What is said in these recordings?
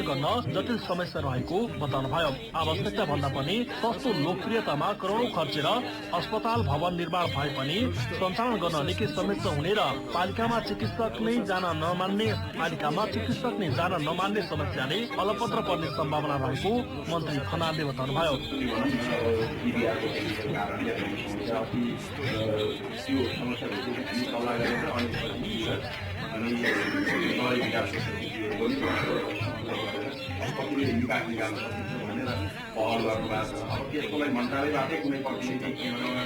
गर्न जटिल समस्या रहेको बताउनुभयो। आवश्यकता भन्दा पनि सस्तो लोकप्रियतामा करोडौं खर्चेर अस्पताल भवन निर्माण भए पनि सञ्चालन गर्न निकै समस्या हुने र पालिकामा चिकित्सक नै जान नमान्ने समस्याले अलपत्र पर्ने सम्भावना रहेको मन्त्री खनालले बताउनुभयो। पहल गर्नुभएको छ। अब त्यसकोलाई मन्त्रालयबाटै कुनै प्रतिनिधि केन्द्रमा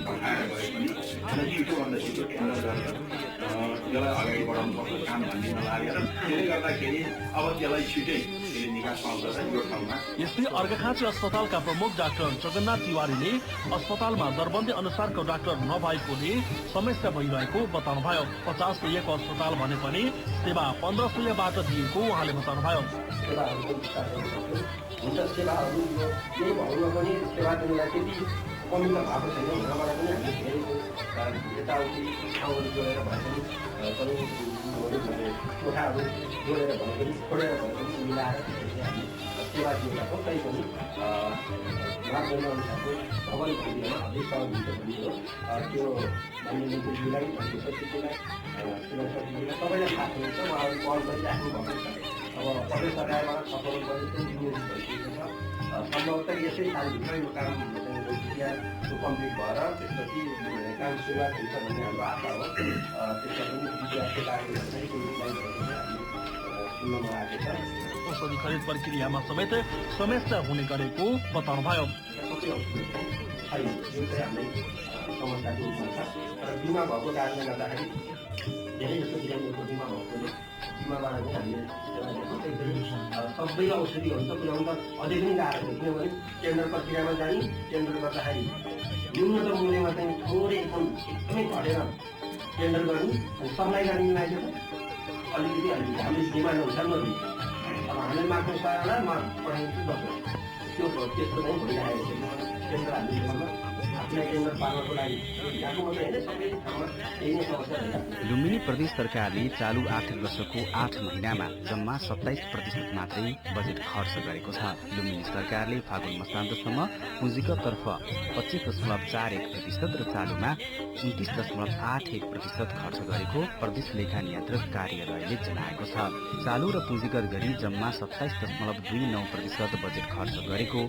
पठाएर गए पनि छिटोभन्दा छिटो टेन्डर गरेर त्यसलाई अगाडि बढाउनुपर्छ काम भन्ने नलागेर त्यसले गर्दाखेरि अब त्यसलाई छिटै निकास पाउँछ यो ठाउँमा। यस्तै अर्घाखाँची अस्पतालका प्रमुख डाक्टर जगन्नाथ तिवारीले अस्पतालमा दरबन्दी अनुसारको डाक्टर नभएकोले समस्या भइरहेको बताउनुभयो। 50 सयको अस्पताल भने पनि सेवा 15 सयबाट दिएको उहाँले बताउनुभयो। सेवाहरू यही भवनमा पनि सेवा दिनलाई त्यति कमी त भएको छैन। उहाँबाट पनि हामीले धेरै यताउति ठाउँहरू जोडेर भए पनि कोठाहरू जोडेर भए पनि छोडेर भए पनि मिलाएर हामी सेवा दिएका छौँ। तैपनि मापदण्ड अनुसारको भवन खरिदमा अझै सहज हुन्छ भन्ने हो। त्यो मान्य मन्त्रीज्यूलाई सचिवलाई सबैलाई थाहा हुनुहुन्छ। उहाँहरू पहल गरिराख्नु भएको छ। अब प्रदेश सरकारबाट सफल गर्ने चाहिँ नियोजित भइसकेको छ। सम्भवतः यसै सालभित्र यो काम कम्प्लिट भएर त्यसपछि काम सुरुवात हुन्छ भन्ने हाम्रो आशा हो। त्यसमा पनि सुन्नमा आएको छ। औषधि खरिद प्रक्रियामा समेत समस्या हुने गरेको बताउनुभयो। सबै औषधि छैन, यो चाहिँ हामीले समस्याको रूपमा छ। तर बिमा भएको कारणले गर्दाखेरि धेरै जस्तो बिरामीहरूको बिमा भएकोले बिमाबाट नै हामीले सबै औषधिहरू त पुर्याउनु त अझै पनि गाह्रो छ। किनभने टेन्डर प्रक्रियामा जाने टेन्डर गर्दाखेरि न्यूनतम मूल्यमा चाहिँ थोरै एकदमै घटेर टेन्डर गर्ने अनि सप्लाई गर्ने लाग्यो त अलिकति हामीले डिमान्ड अनुसार नदिन्छ। अब हामीले माग्नु सकेला म पठाइदिन्छु बस्नु त्यो त्यस्तो चाहिँ भइरहेको छ। टेन्डर हामीले आफूलाई टेन्डर पार्नको लागि गएको मात्रै होइन, सबै ठाउँमा त्यही नै समस्या भइरहेको छ। लुम्बिनी प्रदेश सरकारले चालू आर्थिक वर्षको 8 महिनामा जम्मा 27% मात्रै बजेट खर्च गरेको छ। लुम्बिनी सरकारले फागुन मसान्तसम्म पुँजीगत तर्फ 25.41% र चालुमा 29.81% खर्च गरेको प्रदेश लेखा नियन्त्रक कार्यालयले जनाएको छ। चालू र पुँजीगत गरी जम्मा 27.29% बजेट खर्च गरेको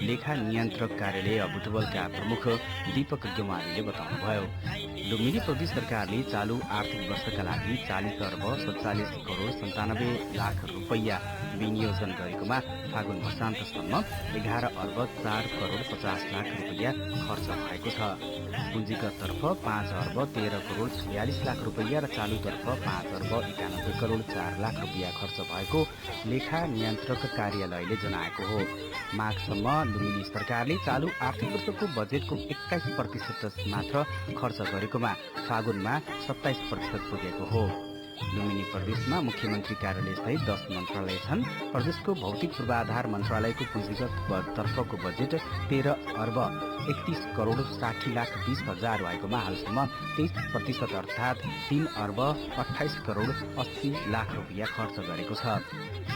लेखा नियन्त्रक कार्यालय अबुटवलका प्रमुख दीपक गेवालीले बताउनुभयो। लुम्बिनी प्रदेश सरकारले चालू आर्थिक वर्षका लागि 40 अर्ब 47 करोड 97 लाख रुपैयाँ विनियोजन गरेकोमा फागुन मसान्तसम्म 11 अर्ब 4 करोड 50 लाख रुपैयाँ खर्च भएको छ। पुँजीगत तर्फ 5 अर्ब 13 करोड 46 लाख रुपैयाँ र चालुतर्फ 5 अर्ब 91 करोड 4 लाख रुपैयाँ खर्च भएको लेखा नियन्त्रक कार्यालयले जनाएको हो। माघसम्म लुम्बिनी सरकारले चालू आर्थिक वर्षको बजेटको 21% मात्र खर्च गरेकोमा फागुनमा 27% पुगेको हो। लुम्बिनी प्रदेशमा मुख्यमन्त्री कार्यालय सहित 10 मन्त्रालय छन्। प्रदेशको भौतिक पूर्वाधार मन्त्रालयको पुँजीगत तर्फको बजेट 13 अर्ब 31 करोड 60 लाख 20 हजार भएकोमा हालसम्म 23% अर्थात 3 अर्ब 28 करोड 80 लाख रुपैयाँ खर्च गरेको छ।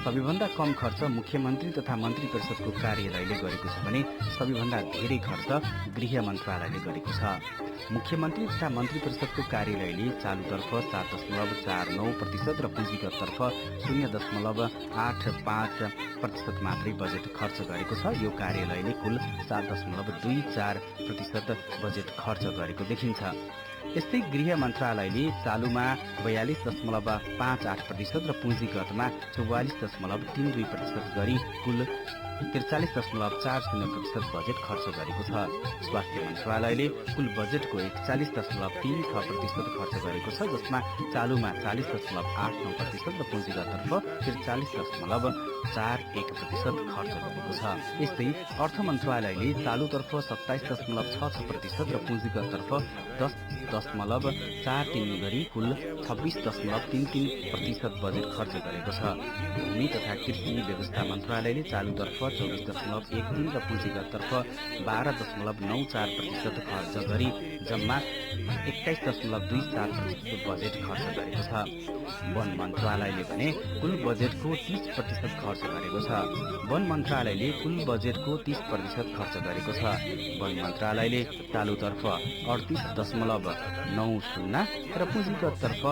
सबैभन्दा कम खर्च मुख्यमन्त्री तथा मन्त्री परिषदको कार्यालयले गरेको छ भने सबैभन्दा धेरै खर्च गृह मन्त्रालयले गरेको छ। मुख्यमन्त्री तथा मन्त्री परिषदको कार्यालयले चालुतर्फ 7.49% र पुँजीगततर्फ 0.85% मात्रै बजेट खर्च गरेको छ। यो कार्यालयले कुल 7.24% बजेट खर्च गरेको देखिन्छ। यस्तै गृह मन्त्रालयले चालुमा 42.58% र पुँजीगतमा 44.32% गरी कुल 43.40% बजेट खर्च गरेको छ। स्वास्थ्य मन्त्रालयले कुल बजेटको 41.36% खर्च गरेको छ, जसमा चालुमा 40.89% र पुँजीगततर्फ 43.41% खर्च गरेको छ। यस्तै अर्थ मन्त्रालयले चालुतर्फ 27.66% र पुँजीगततर्फ 10.43 गरी कुल 26.33% बजेट खर्च गरेको छ। भूमि तथा कृषि व्यवस्था मन्त्रालयले चालुतर्फ 24.13 र पुँजीगततर्फ 12.94% खर्च गरी जम्मा 21.27% बजेट खर्च गरेको छ। वन मन्त्रालयले भने कुल बजेटको 30% खर्च गरेको छ। वन मन्त्रालयले कुल बजेटको 30% खर्च गरेको छ। वन मन्त्रालयले चालुतर्फ 38.90 र पुँजीगततर्फ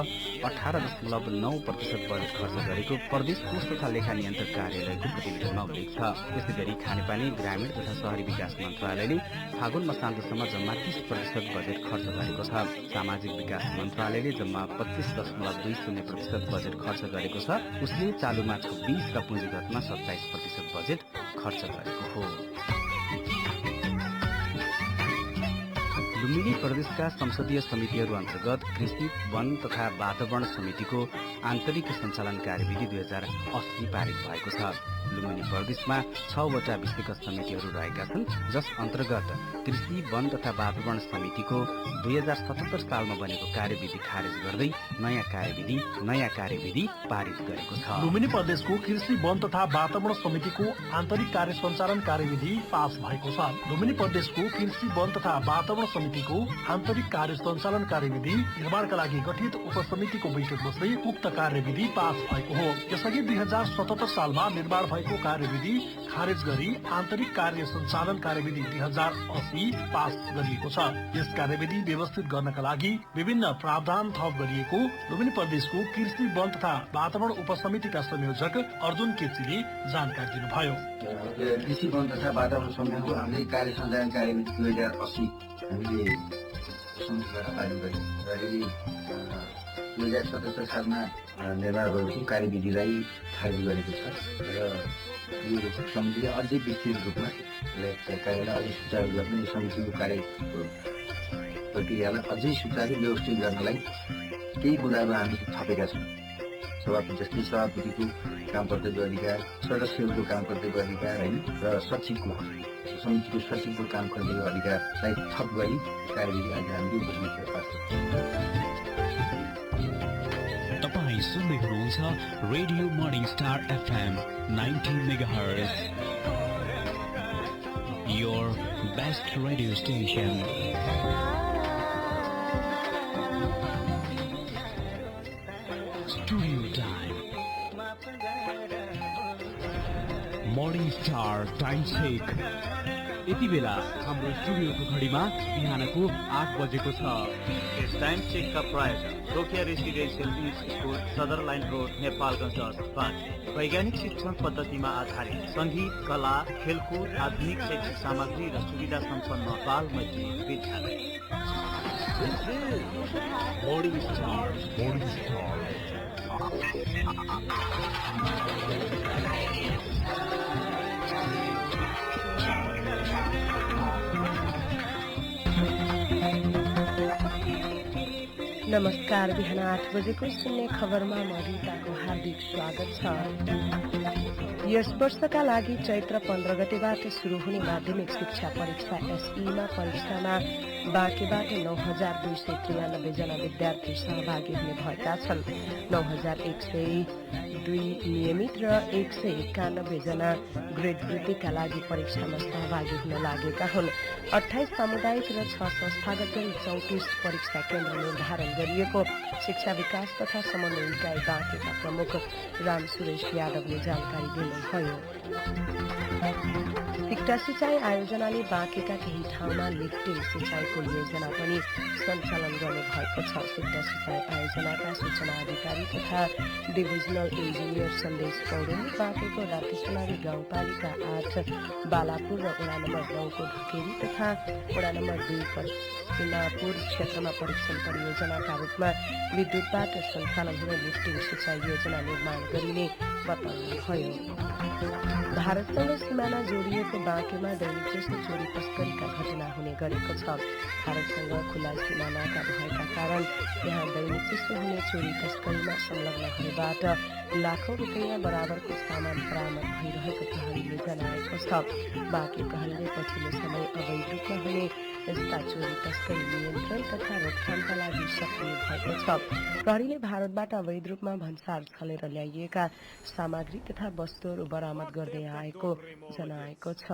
18.9% बजेट खर्च गरेको प्रदेश कोष तथा लेखा नियन्त्रक कार्यालयको प्रतिवेदनमा उल्लेख छ। त्यसै गरी खानेपानी, ग्रामीण तथा शहरी विकास मन्त्रालयले फागुन मसान्तसम्म जम्मा 30% बजेट खर्च गरेको छ। सामाजिक विकास मन्त्रालयले जम्मा 25.20% बजेट खर्च गरेको छ। उसले चालुमा 26 र पुँजीगतमा 27% बजेट खर्च गरेको हो। लुम्बिनी प्रदेशका संसदीय समितिहरू अन्तर्गत कृषि, वन तथा वातावरण समितिको आन्तरिक सञ्चालन कार्यविधि 2080 पारित भएको छ। लुम्बिनी प्रदेशमा 6 वटा विषयगत समितिहरू रहेका छन्, जस अन्तर्गत कृषि, वन तथा वातावरण समितिको 2077 सालमा बनेको कार्यविधि खारेज गर्दै नयाँ कार्यविधि पारित गरेको छ। लुम्बिनी प्रदेशको कृषि, वन तथा वातावरण समितिको आन्तरिक कार्य सञ्चालन कार्यविधि पास भएको छ। लुम्बिनी प्रदेशको कृषि, वन तथा वातावरण समितिको आन्तरिक कार्य सञ्चालन कार्यविधि निर्माणका लागि गठित उपसमितिको बैठक बस्दै उक्त कार्यविधि पास भएको हो। यसअघि 2077 सालमा निर्माण भएको कार्यविधि खारेज गरी आन्तरिक कार्य सञ्चालन कार्यविधि 2080 पास गरिएको छ। यस कार्यविधि व्यवस्थित गर्नका लागि विभिन्न प्रावधान थप गरिएको लुम्बिनी प्रदेशको कृषि, वन तथा वातावरण उपसमितिका संयोजक अर्जुन केसीले जानकारी दिनुभयो। कृषि, वन तथा वातावरण समितिको आन्तरिक कार्य सञ्चालन कार्यविधि 2080 हामीले समितिबाट पारित गर्यौँ र 2077 सालमा निर्माण भएको कार्यविधिलाई खारेज गरेको छ र यो समितिले अझै विस्तृत रूपमा कार्यलाई अझै सुचारू गर्न यो समितिको कार्य प्रक्रियालाई अझै सुचारू व्यवस्थित गर्नलाई केही कुराहरू हामी थपेका छौँ। जस्तै सभापतिको काम कर्तव्य अधिकार, सदस्यहरूको काम कर्तव्य अधिकार होइन र समितिको सचिवको काम कर्तव्य अधिकारलाई थप गरी कार्यविधि आज हामीले उपसमितिमा पास तपाईँ सुन्दै हुनुहुन्छ radio morning star FM 90 MHz, your best radio station. Studio time. Morning Star time check. यति बेला हाम्रो स्टुडियोको घडीमा बिहानको 8 बजेको छ। यस टाइम चेकका प्रायोजक रोकिया रेसिडेन्सियल इंग्लिश स्कुल, सदर लाइन रोड, नेपालगञ्ज 5। वैज्ञानिक शिक्षण पद्धतिमा आधारित संगीत, कला, खेलकुद, आधुनिक शैक्षिक सामग्री र सुविधा सम्पन्न बालमैत्री विद्यालय। मर्निङ स्टार नमस्कार। बिहान 8 बजेको सुन्ने खबरमा म रिताको हार्दिक स्वागत छ। यस वर्षका लागि चैत्र 15 गतेबाट शुरू हुने माध्यमिक शिक्षा परीक्षा एसईमा परीक्षामा बाँकीबाट 9,293 जना विद्यार्थी सहभागी हुने भएका छन्। 9,102 नियमित र 191 जना ग्रेड वृद्धिका लागि परीक्षामा सहभागी हुन लागेका हुन्। 28 सामुदायिक र 6 संस्थागत गरी 34 परीक्षा केन्द्र निर्धारण गरिएको शिक्षा विकास तथा समन्वय इकाइ बाँकेका प्रमुख राम सुरेश यादवले जानकारी दिनुभयो। सिक्टा सिंचाई आयोजनाले बाँकेका केही ठाउँमा लिफ्टिङ सिंचाईको योजना पनि सञ्चालन गर्ने भएको छ। सिक्टा सिंचाई आयोजनाका सूचना अधिकारी तथा डिभिजनल इन्जिनियर सन्देश पौडेलले बाँकेको रातेसुनारी गाउँपालिका 8, बालापुर र वडा नम्बर 9 को ढुकेरी तथा वडा नम्बर 2 पश्चिमापुर क्षेत्रमा परीक्षण परियोजनाका रूपमा विद्युतबाट सञ्चालन हुने लिफ्टिङ सिंचाई योजना निर्माण गरिने बताउनुभयो। भारतसँग सिमाना जोडिएको बाँकेमा दैनिक जस्तो चोरी तस्करीका घटना हुने गरेको छ। भारतसँग खुला सिमानाका भएका कारण यहाँ दैनिक जस्तो हुने चोरी तस्करीमा संलग्नहरूबाट लाखौं रुपियाँ बराबरको सामान बरामद भइरहेको प्रहरीले जनाएको छ। बाँके प्रहरीले पछिल्लो समय अवैध रूपमा हुने यस्ता चोरी तस्करी नियन्त्रण तथा रोकथामका लागि सक्रिय भएको छ। प्रहरीले भारतबाट अवैध रूपमा भन्सार छलेर ल्याइएका सामग्री तथा वस्तुहरू बरामद गर्दै आएको जनाएको छ।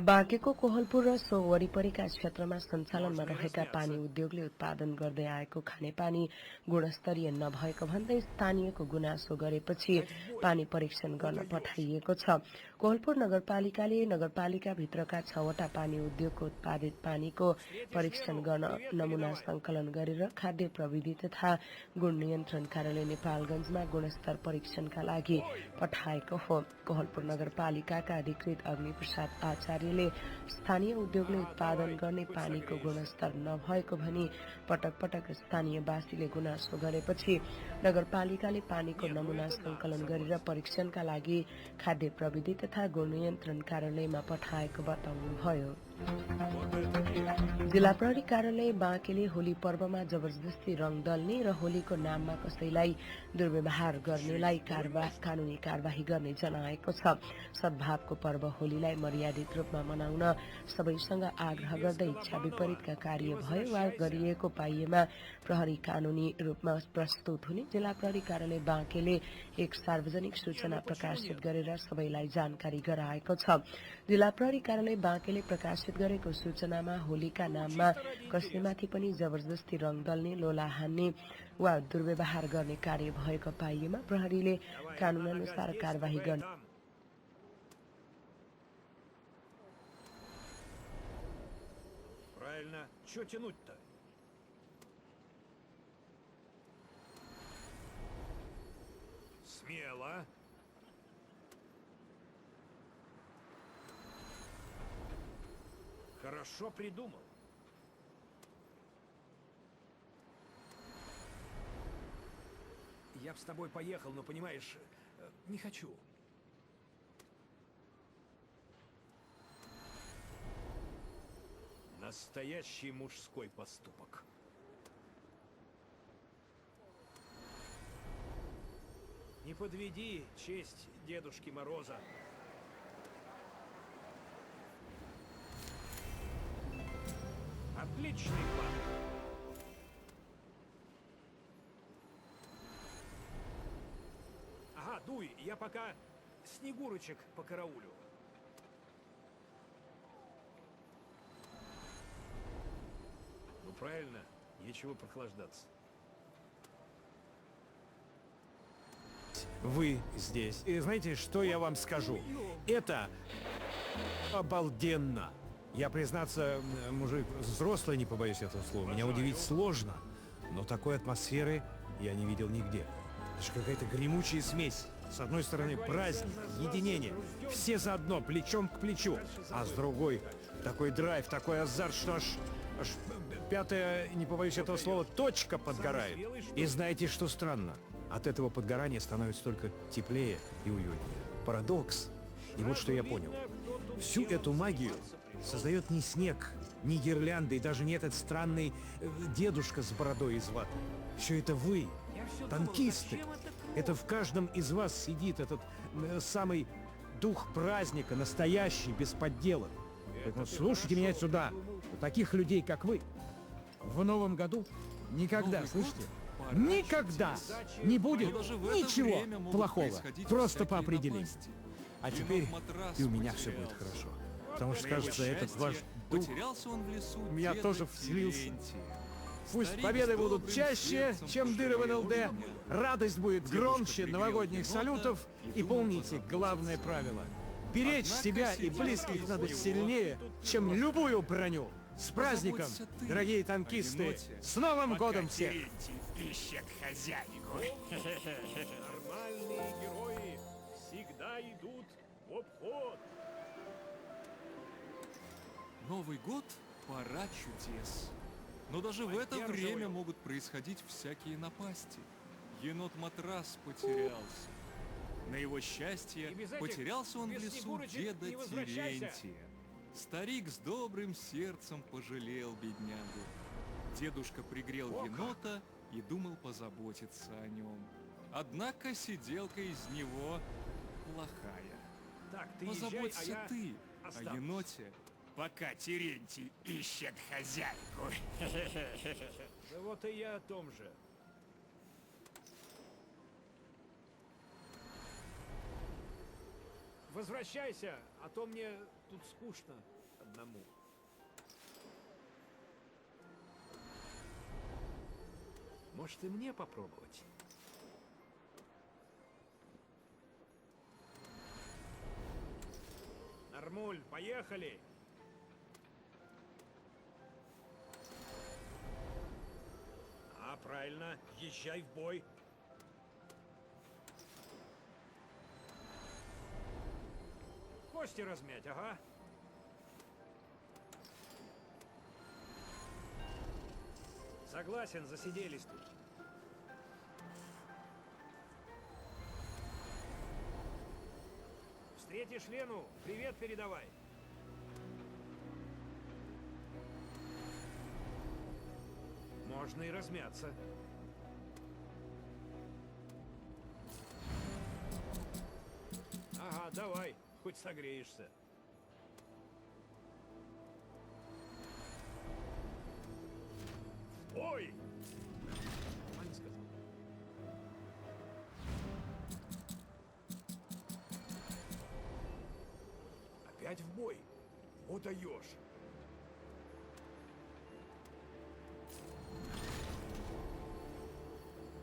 बाँकेको कोहलपुर र सो वरिपरिका क्षेत्रमा सञ्चालनमा रहेका पानी उद्योगले उत्पादन गर्दै आएको खानेपानी गुणस्तरीय नभएको भन्दै स्थानीयको गुनासो गरेपछि पानी परीक्षण गर्न पठाइएको छ। कोहलपुर नगरपालिकाले नगरपालिका भित्रका 6वटा पानी उद्योगको उत्पादित पानीको परीक्षण गर्न नमूना संकलन गरेर खाद्य प्रविधि तथा गुण नियन्त्रण कार्यालय नेपालगञ्जमा गुणस्तर परीक्षणका लागि पठाएको हो। कोहलपुर नगरपालिकाका अधिकृत अग्निप्रसाद आचार्यले स्थानीय उद्योगले उत्पादन गर्ने पानीको गुणस्तर नभएको भनी पटक पटक स्थानीयवासीले गुनासो गरेपछि नगरपालिकाले पानीको नमूना संकलन गरेर परीक्षणका लागि खाद्य प्रविधि तथा गुण नियन्त्रण कार्यालयमा पठाएको बताउनुभयो। जिल्ला प्रहरी कार्यालय बाँकेले होली पर्वमा जबरजस्ती रंग दल्ने र होलीको नाममा कसैलाई दुर्व्यवहार गर्नेलाई कानूनी कार्यवाही गर्ने जनाएको छ। सद्भावको पर्व होलीलाई मर्यादित रूपमा मनाउन सबैसँग आग्रह गर्दै इच्छा विपरीतका कार्य भयो वा गरिएको पाइएमा प्रहरी कानूनी रूपमा प्रस्तुत हुने जिल्ला प्रहरी कार्यालय बाँकेले एक सार्वजनिक सूचना प्रकाशित गरेर सबैलाई जानकारी गराएको छ। जिल्ला प्रहरी कार्यालय बाँकेले प्रकाशित गरेको सूचनामा होलीका नाममा कसैमाथि पनि जबरजस्ती रंग दल्ने, लोला हान्ने वा दुर्व्यवहार गर्ने कार्य भएको पाइएमा प्रहरीले कानून अनुसार कार्यवाही गर्ने। Правильно. Чё тянуть-то? Смело. Хорошо придумал. Я б с тобой поехал, но, понимаешь, не хочу. Настоящий мужской поступок. Не подведи честь Дедушки Мороза. Отличный план. Ага, дуй, я пока Снегурочек покараулю. Ну правильно, нечего прохлаждаться. Вы здесь. И знаете, что я вам скажу? Это обалденно. Я, признаться, мужик взрослый, не побоюсь этого слова. Меня удивить сложно, но такой атмосферы я не видел нигде. Это же какая-то гремучая смесь. С одной стороны праздник, единение, все заодно, плечом к плечу. А с другой такой драйв, такой азарт, что аж пятая, не побоюсь этого слова, точка подгорает. И знаете, что странно? От этого подгорания становится только теплее и уютнее. Парадокс. И вот что я понял. Всю эту магию создает не снег, не гирлянды и даже не этот странный дедушка с бородой из ваты. Все это вы, танкисты. Это в каждом из вас сидит этот самый дух праздника, настоящий, без подделок. Поэтому слушайте меня сюда. У таких людей, как вы, в новом году никогда, слышите? Никогда не будет ничего плохого. Просто по определению. А теперь и у меня все будет хорошо. Потому что, кажется, этот ваш дух у меня тоже вселился. Пусть победы будут чаще, чем дыры в НЛД. Радость будет громче новогодних салютов. И помните главное правило. Беречь себя и близких надо сильнее, чем любую броню. С праздником, дорогие танкисты! С Новым годом всех! Нормальные герои всегда идут в обход. Новый год – пора чудес. Но даже в это время могут происходить всякие напасти. Енот-матрас потерялся. На его счастье, потерялся он в лесу деда Терентия. Старик с добрым сердцем пожалел беднягу. Дедушка пригрел енота и думал позаботиться о нем. Однако сиделка из него плохая. Так, ты Позаботься езжай, а я ты о останусь. еноте пока Терентий ищет хозяйку. Да вот и я о том же. Возвращайся, а то мне тут скучно одному. Может, и мне попробовать? Нормуль, поехали! А, правильно, езжай в бой. Кости размять, ага. Согласен, засиделись тут. Встретишь Лену, привет передавай. Можно и размяться. Ага, давай, хоть согреешься. Ой! Нормально сказал. Опять в бой? О, даешь!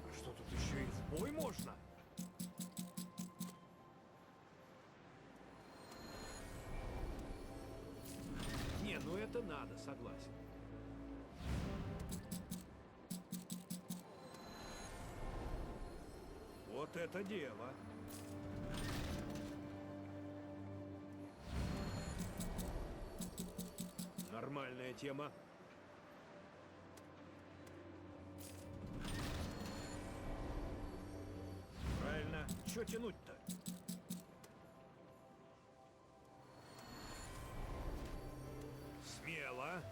А что, тут еще и в бой можно? Не, ну это надо, согласен. Вот это дело. Нормальная тема. Правильно. Чё тянуть-то? Смело.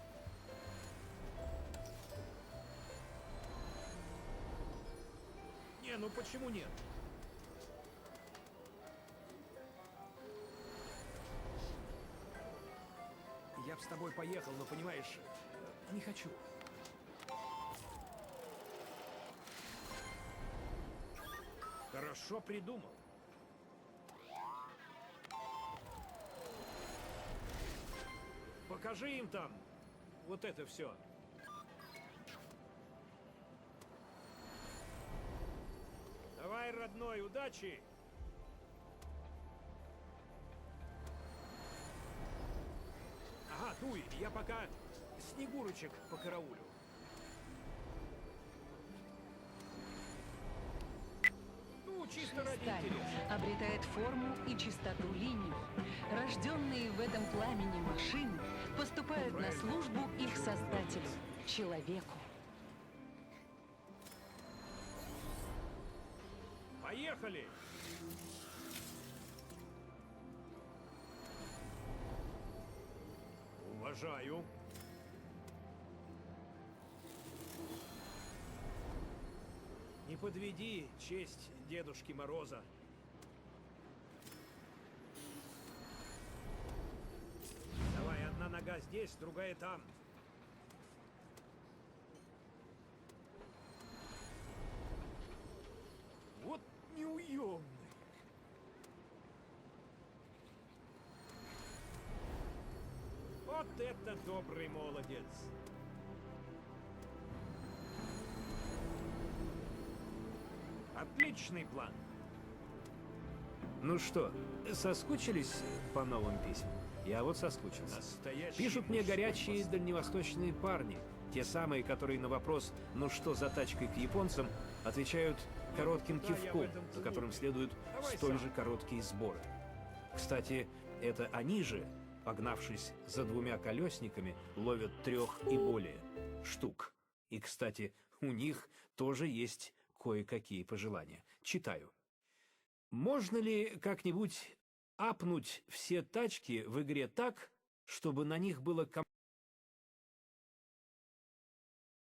Не, ну почему нет? Я б с тобой поехал, но понимаешь, не хочу. Хорошо придумал. Покажи им там вот это все. Давай, родной, удачи! Ага, дуй, я пока снегурочек покараулю. Ну, чисто ради Сталь интереса. обретает форму и чистоту линий. Рожденные в этом пламени машины поступают на службу их создателю, человеку. Поехали! Уважаю. Не подведи честь Дедушки Мороза. Давай, одна нога здесь, другая там. Вот неуемный. Вот это добрый молодец. Отличный план. Ну что, соскучились по новым письмам? Я вот соскучился. Настоящий Пишут мне мужской горячие поступок. дальневосточные парни. Те самые, которые на вопрос «ну что за тачкой к японцам?» отвечают коротким Да, я в кивком, этом за которым глупый. следуют Давай столь сам. же короткие сборы. Кстати, это они же, погнавшись за двумя колесниками, ловят 3 и более штук. И, кстати, у них тоже есть кое-какие пожелания. Читаю. Можно ли как-нибудь апнуть все тачки в игре так, чтобы на них было